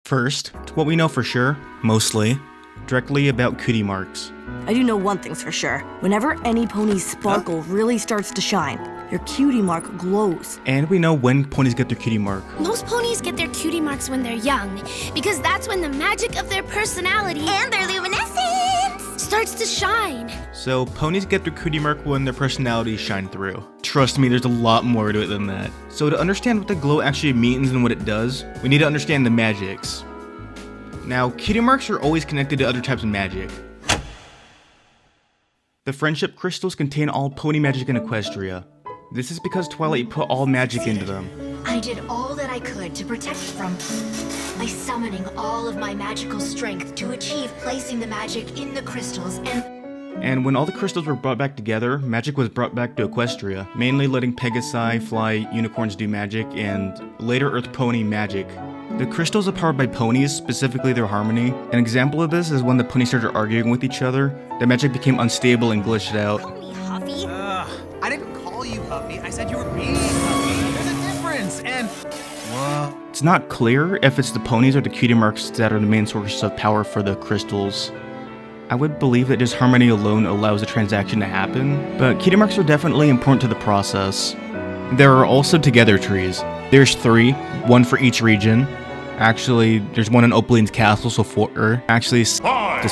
First, to what we know for sure, mostly, directly about Cutie Marks. I do know one thing's for sure. Whenever any pony's sparkle really starts to shine, their cutie mark glows. And we know when ponies get their cutie mark. Most ponies get their cutie marks when they're young, because that's when the magic of their personality and their luminescence starts to shine. So ponies get their cutie mark when their personalities shine through. Trust me, there's a lot more to it than that. So to understand what the glow actually means and what it does, we need to understand the magics. Now, cutie marks are always connected to other types of magic. The friendship crystals contain all pony magic in Equestria. This is because Twilight put all magic into them. I did all that I could to protect from by summoning all of my magical strength to achieve placing the magic in the crystals And when all the crystals were brought back together, magic was brought back to Equestria, mainly letting Pegasi fly, unicorns do magic, and later Earth Pony magic. The crystals are powered by ponies, specifically their harmony. An example of this is when the ponies started arguing with each other, the magic became unstable and glitched out. Call me Huffy. I didn't call you Puppy, I said you were being Puppy. There's a difference, and... What? It's not clear if it's the ponies or the cutie marks that are the main sources of power for the crystals. I would believe that just harmony alone allows the transaction to happen, but cutie marks are definitely important to the process. There are also together trees. There's 3, one for each region. Actually, there's one in Opaline's castle, so 4. Actually, this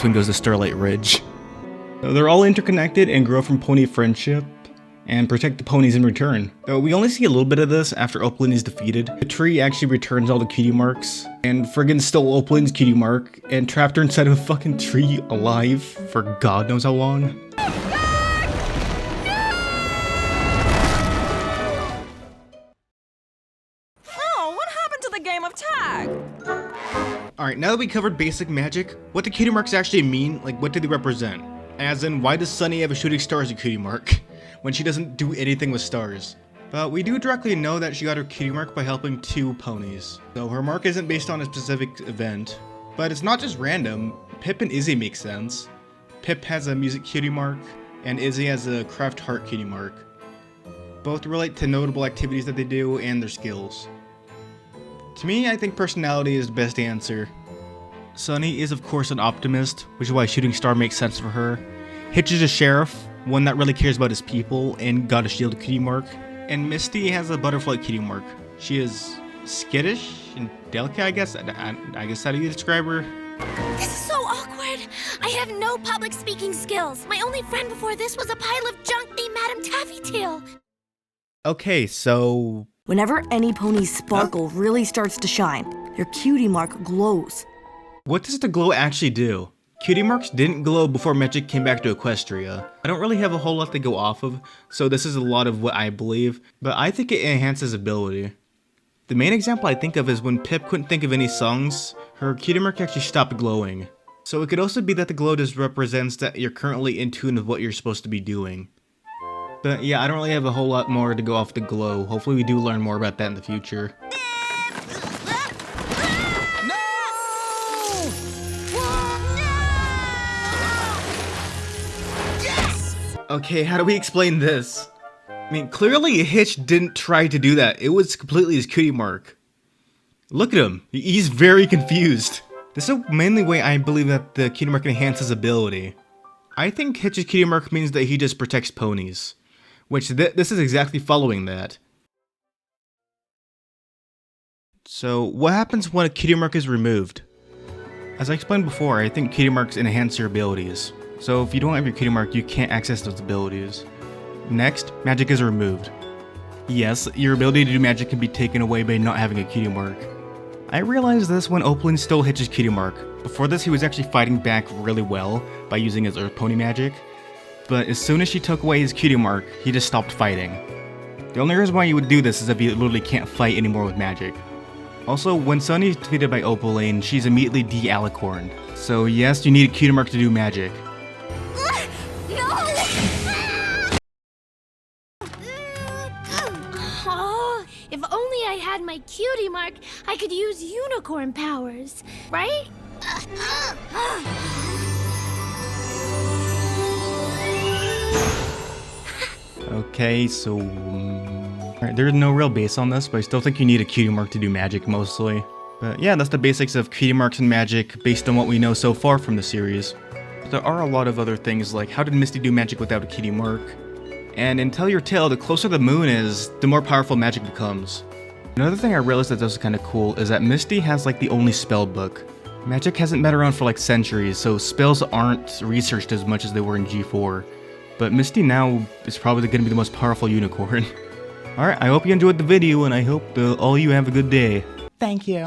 one goes to Starlight Ridge. So they're all interconnected and grow from pony friendship and protect the ponies in return. Though we only see a little bit of this after Opaline is defeated. The tree actually returns all the cutie marks and friggin' stole Opaline's cutie mark and trapped her inside of a fucking tree alive for God knows how long. Alright, now that we covered basic magic, what do cutie marks actually mean? Like, what do they represent? As in, why does Sunny have a shooting star as a cutie mark, when she doesn't do anything with stars? But we do directly know that she got her cutie mark by helping 2 ponies. So her mark isn't based on a specific event. But it's not just random. Pip and Izzy make sense. Pip has a music cutie mark, and Izzy has a craft heart cutie mark. Both relate to notable activities that they do and their skills. To me, I think personality is the best answer. Sunny is of course an optimist, which is why Shooting Star makes sense for her. Hitch is a sheriff, one that really cares about his people and got a shield cutie mark. And Misty has a butterfly cutie mark. She is skittish and delicate, I guess. I guess how do you describe her? This is so awkward. I have no public speaking skills. My only friend before this was a pile of junk named Madame Taffytail. Okay, so... Whenever any pony's sparkle really starts to shine, their cutie mark glows. What does the glow actually do? Cutie marks didn't glow before magic came back to Equestria. I don't really have a whole lot to go off of, so this is a lot of what I believe, but I think it enhances ability. The main example I think of is when Pip couldn't think of any songs, her cutie mark actually stopped glowing. So it could also be that the glow just represents that you're currently in tune with what you're supposed to be doing. But yeah, I don't really have a whole lot more to go off the glow. Hopefully we do learn more about that in the future. Okay, how do we explain this? I mean, clearly Hitch didn't try to do that. It was completely his cutie mark. Look at him. He's very confused. This is the mainly way I believe that the cutie mark enhances ability. I think Hitch's cutie mark means that he just protects ponies. Which, this is exactly following that. So, what happens when a cutie mark is removed? As I explained before, I think cutie marks enhance your abilities. So if you don't have your cutie mark, you can't access those abilities. Next, magic is removed. Yes, your ability to do magic can be taken away by not having a cutie mark. I realized this when Opaline stole Hitch's cutie mark. Before this, he was actually fighting back really well by using his Earth Pony magic. But as soon as she took away his cutie mark, he just stopped fighting. The only reason why you would do this is if you literally can't fight anymore with magic. Also, when Sunny is defeated by Opaline, she's immediately de-alicorned. So yes, you need a cutie mark to do magic. Oh, if only I had my cutie mark, I could use unicorn powers, right? Okay, so... Alright, there's no real base on this, but I still think you need a cutie mark to do magic, mostly. But yeah, that's the basics of Cutie Marks and magic based on what we know so far from the series. But there are a lot of other things like how did Misty do magic without a cutie mark? And in Tell Your Tale, the closer the moon is, the more powerful magic becomes. Another thing I realized that was kind of cool is that Misty has like the only spell book. Magic hasn't been around for like centuries, so spells aren't researched as much as they were in G4. But Misty now is probably going to be the most powerful unicorn. Alright, I hope you enjoyed the video and I hope all you have a good day. Thank you.